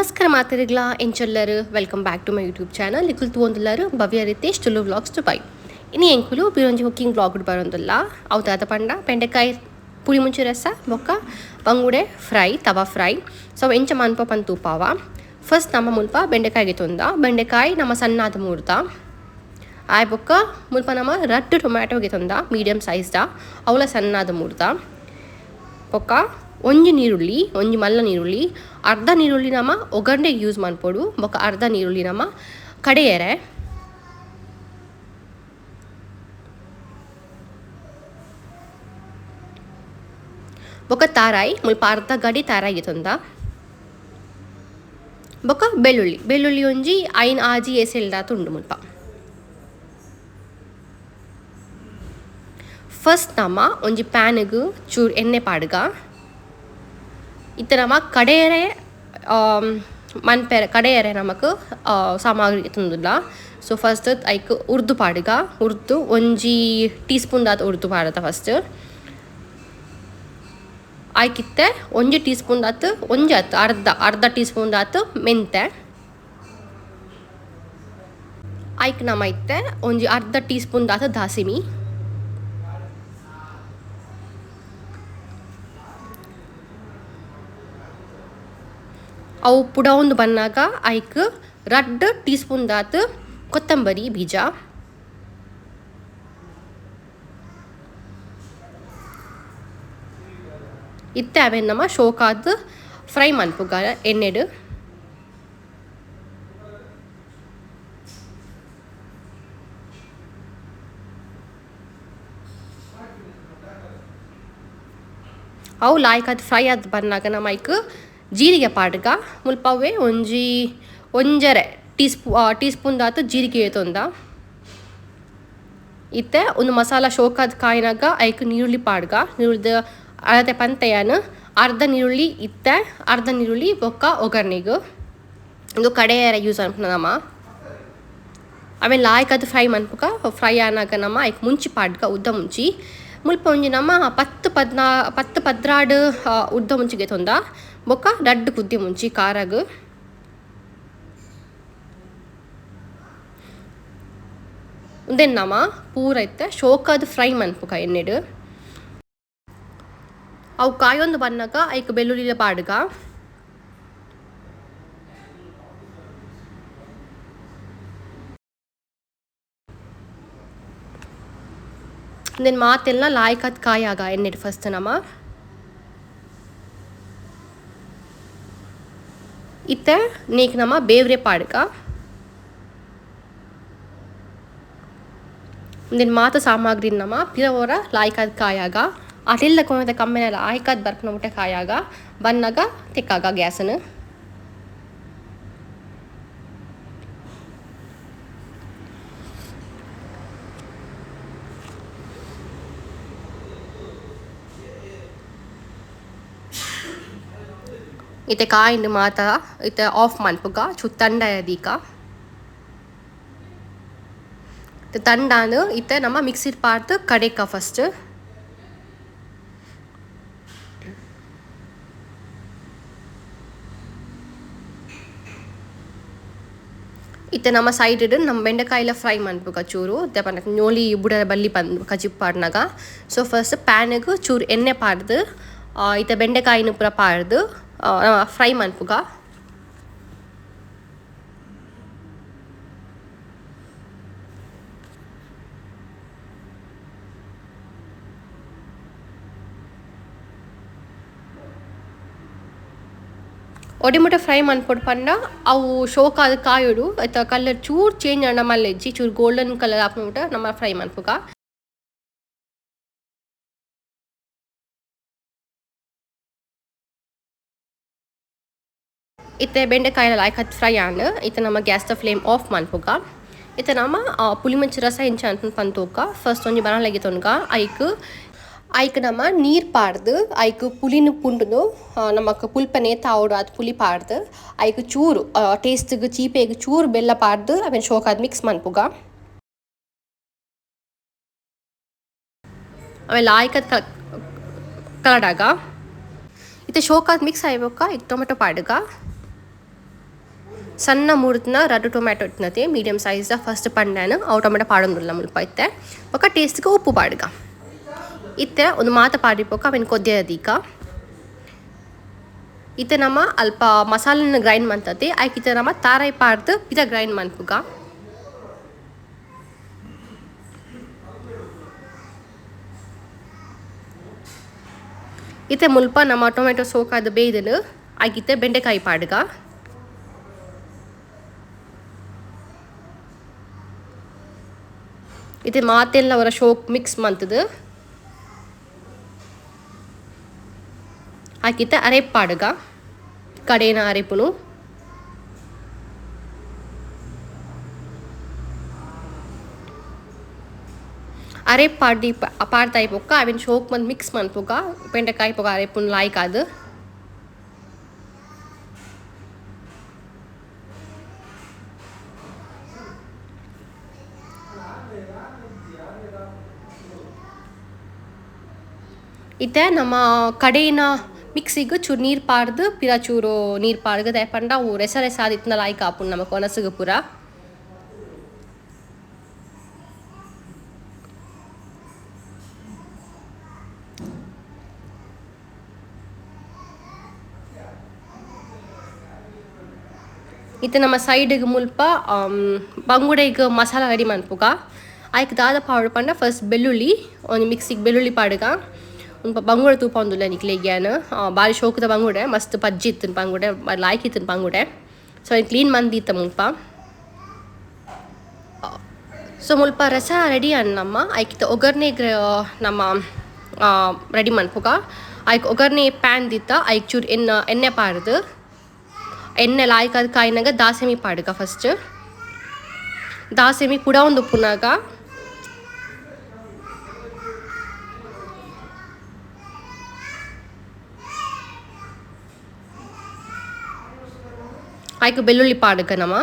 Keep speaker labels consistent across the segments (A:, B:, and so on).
A: ನಮಸ್ಕಾರ ಮಾತರಿಗಳ ಎಂಚೆಲ್ಲರು welcome back to my YouTube channel ಇಕುಲ್ ತೂವೊಂದುಲ್ಲಾರು ಭವ್ಯ ರಿತೇಶ್ ತುಳು ವ್ಲಾಗ್ಸ್ ದುಬೈ ಇನಿ ಎಂಕುಲು ಬಿರೊಂಜಿ ಕುಕ್ಕಿಂಗ್ ವ್ಲಾಗ್ ಬರೋಂದುಲ್ಲ ಅವು ದಾದ ಪಂಡ ಬೆಂಡೆಕಾಯಿ ಪುಳಿ ಮುಂಚಿ ರಸ ಬೊಕ್ಕ ಬಂಗುಡೆ ಫ್ರೈ ತವಾ ಫ್ರೈ ಸೊ ಎಂಚ ಮನ್ಪ ಪಂತೂಪಾವ ಫಸ್ಟ್ ನಮ್ಮ ಮುಲ್ಪ ಬೆಂಡೆಕಾಯಿಗೆ ತೊಂದ ಬೆಂಡೆಕಾಯಿ ನಮ್ಮ ಸಣ್ಣಾದ ಮೂರ್ದ ಆಯ್ ಬೊಕ್ಕ ಮುಲ್ಪ ನಮ್ಮ ರಡ್ಡು ಟೊಮ್ಯಾಟೋಗೆ ತೊಂದ ಮೀಡಿಯಮ್ ಸೈಜ್ದ ಅವಳ ಸಣ್ಣಾದ ಮೂರ್ದ ಬೊಕ್ಕ ಒಂಜಿ ನೀರುಳ್ಳಿ ಒಂಜಿ ಮಲ್ಲ ನೀರುಳ್ಳಿ ಅರ್ಧ ನೀರುಳ್ಳಿ ನಮ್ಮ ಒಗ್ಗರಣೆಗೆ ಯೂಸ್ ಮಾಡ್ಬೋದು ಬೊಕ್ಕ ಅರ್ಧ ನೀರುಳ್ಳಿ ನಮ್ಮ ಕಡೆಯರೆ ಬೊಕ್ಕ ತಾರಾಯಿ ಮುಲ್ಪ ಅರ್ಧ ಗಡಿ ತಾರಾಯಿಗೆ ತೊಂದ ಬೊಕ್ಕ ಬೆಳ್ಳುಳ್ಳಿ ಒಂಜಿ ಐನ್ ಆಜಿ ಎಸೆಲ್ದಾತ ಉಂಡು ಮುಲ್ಪ ಫಸ್ಟ್ ನಮ್ಮ ಒಂಜಿ ಪ್ಯಾನ್ಗೆ ಚೂರು ಎಣ್ಣೆ ಪಾಡ್ಗ ಇತ್ತ ನಮ್ಮ ಕಡೆಯರೆ ಮನ್ಪೆರೆ ಕಡೆಯರೆ ನಮಕ್ ಸಾಮಗ್ರಿ ತಂದುಲ್ಲ ಸೊ ಫಸ್ಟ್ ಐಕ್ ಉರ್ದು ಪಾಡ್ಗ ಉರ್ದು ಒಂಜಿ ಟೀ ಸ್ಪೂನ್ ದಾತ ಉರ್ದು ಪಾಡದ ಫಸ್ಟ್ ಆಯ್ಕಿತ್ತೆ ಒಂಜಿ ಟೀ ಸ್ಪೂನ್ ದಾತ ಒಂಜಿ ಆತು ಅರ್ಧ ಟೀ ಸ್ಪೂನ್ ದಾತ ಮೆಂತೆ ಐಕ್ ನಮ್ಮ ಇತ್ತೆ ಒಂಜಿ ಅರ್ಧ ಟೀ ಸ್ಪೂನ್ ದಾತ ದಾಸಿಮಿ ಅವು ಪುಡವೊಂದು ಬನ್ನಾಗ ಐಕ್ ರಡ್ಡ್ ಟೀ ಸ್ಪೂನ್ ದಾತ್ ಕೊತ್ತಂಬರಿ ಬೀಜ ಇತ್ತೆ ಅವೇನು ನಮ್ಮ ಶೋಕಾದ್ ಫ್ರೈ ಮನ್ಪುಗ ಎಣ್ಣೆಡ್ ಅವು ಲಾಯ್ಕಾದ್ ಫ್ರೈ ಆದ್ ಬನ್ನಾಗ ನಮ್ಮ ಐಕ್ ಜೀರಿಗೆ ಪಾಡ್ಗ ಮುಲ್ಪವೇ ಒಂಜರೆ ಟೀ ಸ್ಪೂನ್ ದಾತು ಜೀರಿಗೆ ತೊಂದ ಇತ್ತೆ ಒಂದು ಮಸಾಲ ಶೋಕಾದ ಕಾಯಿನಾಗ ಐಕ್ ನೀರುಳ್ಳಿ ಪಾಡ್ಗ ನೀರುಳ್ಳಿದ ಅಳತೆ ಪಂತೆಯನ್ ಅರ್ಧ ನೀರುಳ್ಳಿ ಇತ್ತೆ ಅರ್ಧ ನೀರುಳ್ಳಿ ಬೊಕ್ಕ ಒಗ್ಗರ್ಣಿಗೆ ಒಂದು ಕಡೆಯರ ಯೂಸ್ ಅನ್ಪ ನಮ್ಮ ಆಮೇಲೆ ಲಾಯ್ಕದು ಫ್ರೈ ಮನ್ಪುಗ ಫ್ರೈ ಆನಾಗ ನಮ್ಮ ಐಕ್ ಮುಂಚಿ ಪಾಡ್ಗ ಉದ್ದ ಮುಂಚಿ ಮುಲ್ಪ ಒಂಜಿ ನಮ್ಮ ಪತ್ತು ಪದ್ರಾಡು ಉದ್ದ ಮುಂಚಿಗೆ ತೊಂದ ಬೊಕ್ಕ ರಡ್ಡ್ ಕುದ್ದಿ ಮುಂಚಿ ಕಾರಾಗ ಉಂದೆನ್ ನಮ್ಮ ಪೂರ ಇತ್ತೆ ಶೋಕಾದ ಫ್ರೈ ಮನ್ಪುಗ ಎಣ್ಣೆಡ್ ಅವು ಕಾಯೊಂದು ಬನ್ನಾಗ ಐಕ್ ಬೆಳ್ಳುಳ್ಳಿಲ ಪಾಡ್ಗ ದೆನ್ ಮಾತೆಲ್ಲ ಲಾಯ್ಕತ್ ಕಾಯಾಗ ಎಣ್ಣೆಡ್ ಫಸ್ಟ್ ನಮ್ಮ ಇತ್ತೆ ನೇಕ್ ನಮ್ಮ ಬೇವ್ರೆ ಪಾಡ್ಗ ದೆನ್ ಮಾತ ಸಾಮಗ್ರಿ ನಮ್ಮ ಪಿರವರ ಲಾಯ್ಕದ್ ಕಾಯಾಗ ಅಟೆಲ್ಲ ಕೊನೆದ ಕಮ್ಮೆನೆಲ್ಲ ಆಯ್ಕದ್ ಬರ್ಪನ ಮುಟ್ಟೆ ಕಾಯಾಗ ಬನ್ನಾಗ ತೆಕ್ಕಾಗ ಗ್ಯಾಸನ್ನು ಇತ್ತೆ ಕಾಯಿಂದು ಮಾತ ಇತ್ತೆ ಆಫ್ ಮನ್ಪುಗ ಚು ತಂಡ ದೀಕ ತಂಡಾನು ಇತ್ತೆ ನಮ್ಮ ಮಿಕ್ಸಿಡ್ ಪಾರ್ತ್ ಕಡೆಕ ಫಸ್ಟ್ ಇತ್ತೆ ನಮ್ಮ ಸೈಡ್ ನಮ್ಮ ಬೆಂಡೆಕಾಯಿಲ ಫ್ರೈ ಮನ್ಪುಗ ಚೂರು ದೆಪನಕ ನೋಲಿ ಬುಡರ ಬಲ್ಲಿ ಕಜಿಪ್ ಪಾಡ್ನಾಗ ಸೊ ಫಸ್ಟ್ ಪ್ಯಾನ್ಗೆ ಚೂರು ಎಣ್ಣೆ ಪಾಡ್ದು ಇತ್ತೆ ಬೆಂಡೆಕಾಯಿನ ಪೂರ ಪಾಡ್ದು ಫ್ರೈ ಮನ್ಪುಗ ಒಡಿಮುಟ ಫ್ರೈ ಮನ್ಪೊಡು ಪಂಡ ಅವು ಶೋಕಾದ ಕಾಯೋಡು ಐತ ಕಲರ್ ಚೂರು ಚೇಂಜ್ ಆಂಡ ಮಲ್ಲೆಜ್ಜಿ ಚೂರು ಗೋಲ್ಡನ್ ಕಲರ್ ಹಾಕ್ಬಿಟ್ಟು ನಮ್ಮ ಫ್ರೈ ಮನ್ಪುಗ ಇತ್ತೆ ಬೆಂಡೆಕಾಯಿಲ ಲಾಯ್ಕತ್ ಫ್ರೈ ಆಂಡ್ ಇತ್ತೆ ನಮ್ಮ ಗ್ಯಾಸ್ದ ಫ್ಲೇಮ್ ಆಫ್ ಮನ್ಪುಗ ಇತ್ತೆ ನಮ್ಮ ಪುಳಿ ಮುಂಚಿ ರಸ ಇಂಚ ಅಂತ ಪಂತೋಕ ಫಸ್ಟ್ ಒಂಜಿ ಬನಾಲೆಗೆ ತೊನ್ಗ ಐಕ್ ನಮ್ಮ ನೀರು ಪಾಡ್ದು ಐಕ್ ಪುಲಿನ ಪುಂಡುದು ನಮಕ್ ಪುಲ್ಪನೆ ತಾವೋಡು ಅದು ಪುಲಿ ಪಾಡ್ದು ಐಕ್ ಚೂರು ಟೇಸ್ಟ್ಗೆ ಚೀಪೆಗೆ ಚೂರು ಬೆಲ್ಲ ಪಾಡ್ದು ಆಮೇಲೆ ಶೋಕಾದ್ ಮಿಕ್ಸ್ ಮನ್ಪುಗ ಆಮೇಲೆ ಆಯ್ಕದ್ ಕಲಡಾಗ ಇತ್ತೆ ಶೋಕಾದ್ ಮಿಕ್ಸ್ ಆಯ್ಬೇಕ ಇದು ಟೊಮೆಟೊ ಪಾಡ್ಗ ಸಣ್ಣ ಮೂರ್ತಿನ 2 ಟೊಮ್ಯಾಟೊ ಇಟ್ನತಿ ಮೀಡಿಯಮ್ ಸೈಜ್ ಫಸ್ಟ್ ಪಂಡಾನು ಅವು ಟೊಮೆಟೊ ಪಾಡೊಂದುಲ್ಲ ಮುಲ್ಪ ಇತ್ತೆ ಬೊಕ ಟೇಸ್ಟ್ಗೆ ಉಪ್ಪು ಪಾಡ್ಗ ಇತ್ತೆ ಒಂದು ಮಾತ ಪಾಡಿಪೋಕ ಅವೆನ್ ಕೊದ್ದಿಯದೀಕ ಇತ್ತೆ ನಮ್ಮ ಅಲ್ಪ ಮಸಾಲೆನ ಗ್ರೈಂಡ್ ಮಂತತಿ ಐಕ್ ಇತ್ತೆ ನಮ್ಮ ತಾರಾಯಿ ಪಾಡ್ದು ಪಿದ ಗ್ರೈಂಡ್ ಮನ್ಪುಗ ಇತ್ತೆ ಮುಲ್ಪ ನಮ್ಮ ಟೊಮೆಟೊ ಸೋಕಾದ ಬೇಯ್ದನು ಐಕ್ ಇತ್ತೆ ಬೆಂಡೆಕಾಯಿ ಪಾಡ್ಗ ಇತ್ತೆ ಮಾತೆಲ್ಲ ಅವರ ಶೋಕ್ ಮಿಕ್ಸ್ ಮಂತದು ಆಕಿತ್ತೆ ಅರೆಪ್ ಪಾಡ್ಗ ಕಡೇನ ಅರೆಪುನು ಅರೆಪ್ ಪಾಡ್ದಿ ಪಾಡ್ತಾಯಿ ಪೊಕ್ಕ ಅವೆನ್ ಶೋಕ್ ಮಂತ್ ಮಿಕ್ಸ್ ಮನ್ಪುಗ ಬೆಂಡೆಕಾಯಿ ಪೊಗ ಅರೆಪುನು ಲಾಯ್ಕ್ ಆದ್ ಇತ್ತೆ ನಮ್ಮ ಕಡೇನ ಮಿಕ್ಸಿಗೆ ಚೂರು ನೀರು ಪಾಡ್ದು ಪಿರ ಚೂರು ನೀರು ಪಾಡ್ದು ದಯಪಂಡ ಅವು ರೆಸ ಆದಿತ್ನ ಲಾಯ್ಕ್ ಆಪುಂಡು ನಮ್ಮ ಕೊನಸಿಗೆ ಪೂರ ಇತ್ತೆ ನಮ್ಮ ಸೈಡ್ಗೆ ಮುಲ್ಪ ಬಂಗುಡೆಗೆ ಮಸಾಲ ರೆಡಿ ಮನ್ಪುಗ ಆಯ್ಕೆ ದಾದ ಪಾಡು ಪಂಡ ಫಸ್ಟ್ ಬೆಳ್ಳುಳ್ಳಿ ಒಂದು ಮಿಕ್ಸಿಗೆ ಬೆಳ್ಳುಳ್ಳಿ ಪಾಡ್ಗ ಒಂದು ಬಂಗುಡೆ ತೂಪ ಒಂದುಲ್ಲ ನಿಕ್ಲೆಗ್ಯಾನ ಭಾರಿ ಶೋಕದ ಬಂಗುಡೆ ಮಸ್ತ್ ಪಜ್ಜಿ ಇತ್ತನ ಬಂಗುಡೆ ಲಾಯ್ಕ್ ಇತ್ತನ ಬಂಗುಡೆ ಸೊ ಅದು ಕ್ಲೀನ್ ಮಂದಿತ್ತ ಮುಲ್ಪ ಸೊ ಮುಲ್ಪ ರಸ ರೆಡಿ ನಮ್ಮ ಆಯ್ಕಿತ್ತ ಒಗ್ಗರ್ನೆಗೆ ನಮ್ಮ ರೆಡಿ ಮನ್ಪುಗ ಆಯ್ಕೆ ಒಗ್ಗರ್ನೆ ಪ್ಯಾನ್ ದಿತ್ತ ಆಯ್ಕೆ ಚೂರು ಎಣ್ಣೆ ಪಾಡ್ದು ಎಣ್ಣೆ ಲಾಯ್ಕ್ ಅದು ಕಾಯಿನಾಗ ದಾಸೆಮಿ ಪಾಡ್ಗ ಫಸ್ಟ್ ದಾಸೆಮಿ ಕೂಡ ಒಂದು ಉಪ್ಪುನಾಗ ಆಯ್ಕೆ ಬೆಳ್ಳುಳ್ಳಿ ಪಾಡ್ಗ ನಮ್ಮ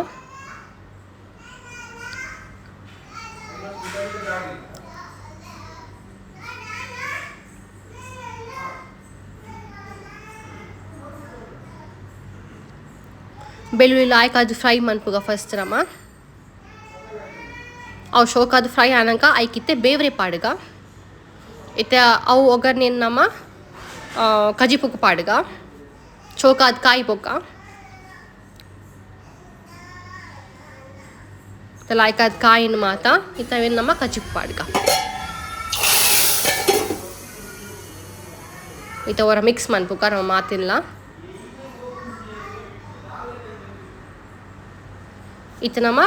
A: ಬೆಳ್ಳುಳ್ಳಿ ಲಾಯ್ಕ್ ಅದು ಫ್ರೈ ಮನ್ಪುಗ ಫಸ್ಟ್ ನಮ್ಮ ಅವು ಶೋಕಾದ ಫ್ರೈ ಆನಂಕ ಆಯ್ಕಿತ್ತೆ ಬೇವ್ರೆ ಪಾಡ್ಗ ಇತ್ತೆ ಅವು ಒಗ್ಗರ್ನೆ ನಮ್ಮ ಕಜಿಪುಕ್ ಪಾಡ್ಗ ಚೋಕಾದ ಕಾಯಿ ಪೊಕ್ಕ ಲಾಯ್ಕ್ ಆದ ಕಾಯಿನ ಮಾತ ಇತ್ತವೇನು ನಮ್ಮ ಕಜಿಪು ಪಾಡ್ಗ ಇತ್ತ ಅವರ ಮಿಕ್ಸ್ ಮನ್ಪುಗ ನಮ್ಮ ಮಾತಿಲ್ಲ ಇತ್ತು ನಮ್ಮ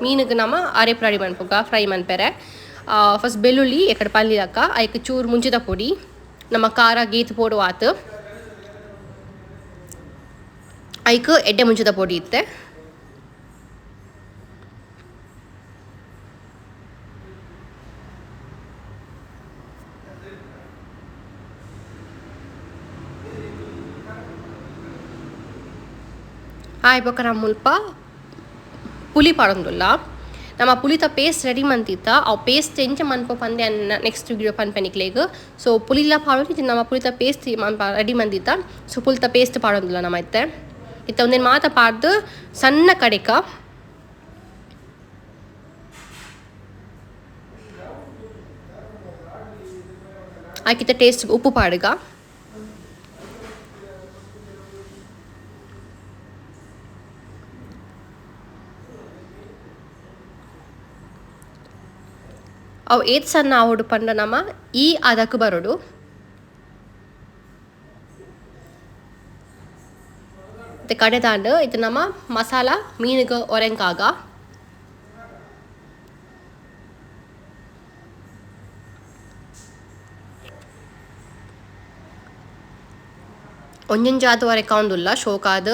A: ಮೀನಿಗೆ ನಮ್ಮ ಅರೆಪ್ ರೆಡಿ ಮನ್ಪುಗ ಫ್ರೈ ಮನ್ಪೆರೆ ಫಸ್ಟ್ ಬೆಳ್ಳುಳ್ಳಿ ಎಕಡೆ ಪಲ್ಲಿಲಕ್ಕ ಅದಕ್ಕೆ ಚೂರು ಮುಂಚಿದ ಪೊಡಿ ನಮ್ಮ ಖಾರ ಗೀತು ಪೋಡು ಆತು ಅದಕ್ಕೆ ಎಡ್ಡೆ ಮುಂಚಿದ ಪೊಡಿ ಇತ್ತೆ ಆಯ್ಪಕ್ಕ ನಮ್ಮ ಮುಲ್ಪ ಪುಲಿ ಪಾಡೊಂದುಲ್ಲ ನಮ್ಮ ಪುಲಿತ ಪೇಸ್ಟ್ ರೆಡಿ ಮಂತಿತ್ತ ಅವು ಪೇಸ್ಟ್ ಎಂಚ ಮನ್ಪೊ ಪಂದೆ ನೆಕ್ಸ್ಟ್ ವಿಡಿಯೋ ಪನ್ಪೆನಿಕ್ಲೇಗ್ ಸೊ ಪುಲಿಲ ಪಾಡೋದು ಇದು ನಮ್ಮ ಪುಲಿತ ಪೇಸ್ಟ್ ರೆಡಿ ಮಂದಿತ್ತ ಸೊ ಪುಲಿತ ಪೇಸ್ಟ್ ಪಾಡೊಂದುಲ್ಲ ನಮ್ಮ ಇತ್ತ ಒಂದೇನು ಮಾತ ಪಾಡ್ದು ಸಣ್ಣ ಕಡೆಕ ಆಕಿತ್ತ ಟೇಸ್ಟ್ ಉಪ್ಪು ಪಾಡ್ಗ ಅವು ಏತ್ ಸಣ್ಣ ಆವಡು ಪಂಡ ನಮ್ಮ ಈ ಅದಕ್ಕೆ ಬರೋಡು ಮತ್ತು ಕಡೆ ತಾಂಡು ಇದು ನಮ್ಮ ಮಸಾಲ ಮೀನಿಗೆ ಒರೆಂಕಾಗ ಒಂಜೊಂಜಾದ ಒರೆಕ ಒಂದುಲ್ಲ ಶೋಕಾದ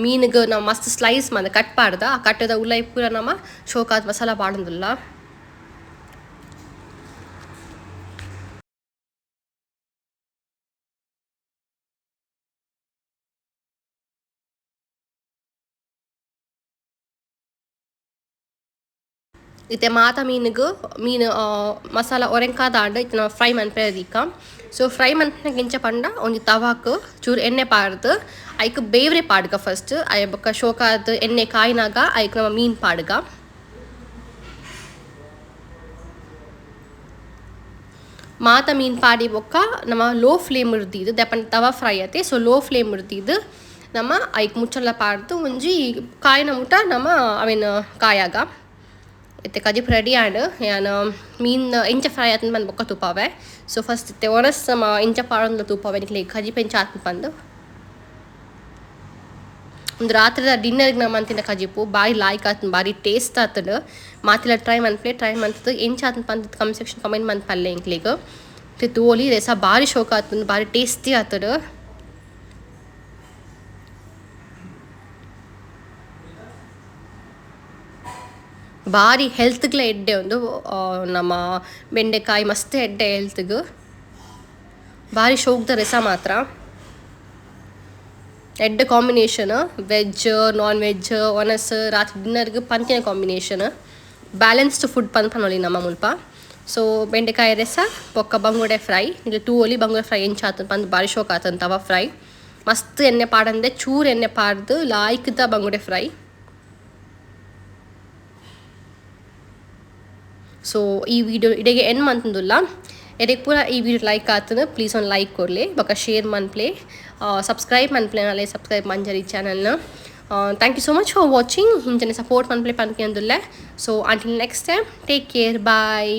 A: ಮೀನಿಗೆ ನಾವು ಮಸ್ತ್ ಸ್ಲೈಸ್ ಮಂದ ಕಟ್ ಪಾಡ್ದ ಆ ಕಟ್ಟದ ಉಲ್ಲ ಪೂರ ನಮ್ಮ ಶೋಕಾದ ಮಸಾಲ ಪಾಡೊಂದುಲ್ಲ ಇತ್ತೆ ಮಾತ ಮೀನು ಮಸಾಲ ಒರೆಂಕಾದ ಆಂಡ ಇತ್ತೆ ನಾವು ಫ್ರೈ ಮನ್ಪೆರದಿಕ್ಕ ಸೊ ಫ್ರೈ ಮಂತ್ನಾಗ ಇಂಚ ಪಂಡ ಒಂಜಿ ತವಾಕ್ ಚೂರು ಎಣ್ಣೆ ಪಾಡ್ದು ಐಕ್ ಬೇವ್ರೆ ಪಾಡ್ಗ ಫಸ್ಟ್ ಐ ಬೊಕ್ಕ ಶೋಕಾದ ಎಣ್ಣೆ ಕಾಯಿನಾಗ ಐಕ್ ನಮ್ಮ ಮೀನು ಪಾಡ್ಗ ಮಾತ ಮೀನು ಪಾಡಿ ಬೊಕ್ಕ ನಮ್ಮ ಲೋ ಫ್ಲೇಮ್ ಇರ್ದಿದ್ದು ದೆಪ್ಪನ ತವಾ ಫ್ರೈ ಆಯ್ತೆ ಸೊ ಲೋ ಫ್ಲೇಮ್ ಇರ್ದಿದ್ದು ನಮ್ಮ ಐಕ್ ಮುಚ್ಚಲ್ಲ ಪಾಡ್ದು ಒಂಜಿ ಕಾಯಿನ ಮುಟ ನಮ್ಮ ಅವೇನು ಕಾಯಾಗ ಇತ್ತೆ ಕಜಿಪ್ ರೆಡಿ ಆಂಡ್ ಯಾನು ಮೀನು ಇಂಚ ಫ್ರೈ ಆತಂದು ಬಂದು ಬೊಕ್ಕ ತುಪ್ಪವೆ ಸೊ ಫಸ್ಟ್ ಇತ್ತೆ ಒಣಸ್ ಇಂಚ ಪಾಡೊಂದು ತುಪ್ಪವೆ ನಿಕ್ಲೆ ಕಜಿಪ್ ಇಂಚ ಆತಂದು ಬಂದು ಒಂದು ರಾತ್ರಿದ ಡಿನ್ನರ್ಗೆ ನಮ್ಮ ಅಂತಿನ ಕಜಿಪು ಭಾರಿ ಲಾಯ್ಕ್ ಆತನ ಭಾರಿ ಟೇಸ್ಟ್ ಆತದ ಮಾತಿಲ್ಲ ಟ್ರೈ ಮಂತದ ಎಂಚ ಆತನ ಪಂದ ಕಮೆಂಟ್ ಸೆಕ್ಷನ್ ಕಮೆಂಟ್ ಮಂತ್ ಪಲ್ಲೆ ಇಂಕ್ಲಿಗೆ ತೋಲಿ ರೆಸ ಭಾರಿ ಶೋಕ ಆತನ ಭಾರಿ ಟೇಸ್ಟಿ ಆತದ ಭಾರಿ ಹೆಲ್ತ್ಗ್ಲ ಎಡ್ಡೆ ಒಂದು ನಮ್ಮ ಬೆಂಡೆಕಾಯಿ ಮಸ್ತ್ ಎಡ್ಡೆ ಹೆಲ್ತ್ಗೆ ಭಾರಿ ಶೋಕದ ರೆಸ ಮಾತ್ರ ಎಡ್ಡ ಕಾಂಬಿನೇಷನ್ ವೆಜ್ ನಾನ್ ವೆಜ್ ಒನಸ್ ರಾತ್ರಿ ಡಿನ್ನರ್ಗೆ ಪಂತಿನ ಕಾಂಬಿನೇಷನ್ ಬ್ಯಾಲೆನ್ಸ್ಡ್ ಫುಡ್ ಪನ್ಪನೊಲಿ ನಮ್ಮ ಮುಲ್ಪ ಸೊ ಬೆಂಡೆಕಾಯಿ ರೆಸ ಬೊಕ್ಕ ಬಂಗುಡೆ ಫ್ರೈ ಇಲ್ಲಿ ಟೂಲಿ ಬಂಗುಡೆ ಫ್ರೈ ಎಂಚ ಆತನ ಪಂದು ಭಾರಿ ಶೋಕ ಆತಂತವ ಫ್ರೈ ಮಸ್ತ್ ಎಣ್ಣೆ ಪಾಡಂದೆ ಚೂರು ಎಣ್ಣೆ ಪಾಡ್ದು ಲಾಯ್ಕದ ಬಂಗುಡೆ ಫ್ರೈ ಸೊ ಈ ವಿಡಿಯೋ ಇಡೆಗೆ ಎಂಡ್ ಮಂತಂದುಲ್ಲ ಎಡೆಗೆ ಪೂರ ಈ ವಿಡಿಯೋ ಲೈಕ್ ಆತನ ಪ್ಲೀಸ್ ಒಂದು ಲೈಕ್ ಕೊಡಲಿ ಬೊಕ್ಕ ಶೇರ್ ಮನ್ಪ್ಲೆ ಸಬ್ಸ್ಕ್ರೈಬ್ ಮನ್ಪ್ಲೆ ನಾಳೆ ಸಬ್ಸ್ಕ್ರೈಬ್ ಮಂಜರಿ ಚಾನಲ್ನ thank you so much for watching ಹಿಂಜನೆ ಸಪೋರ್ಟ್ ಮನ್ಪ್ಲೆ ಪನ್ಕೆ ಅಂದುಲ್ಲೆ so until next time take care ಬಾಯ್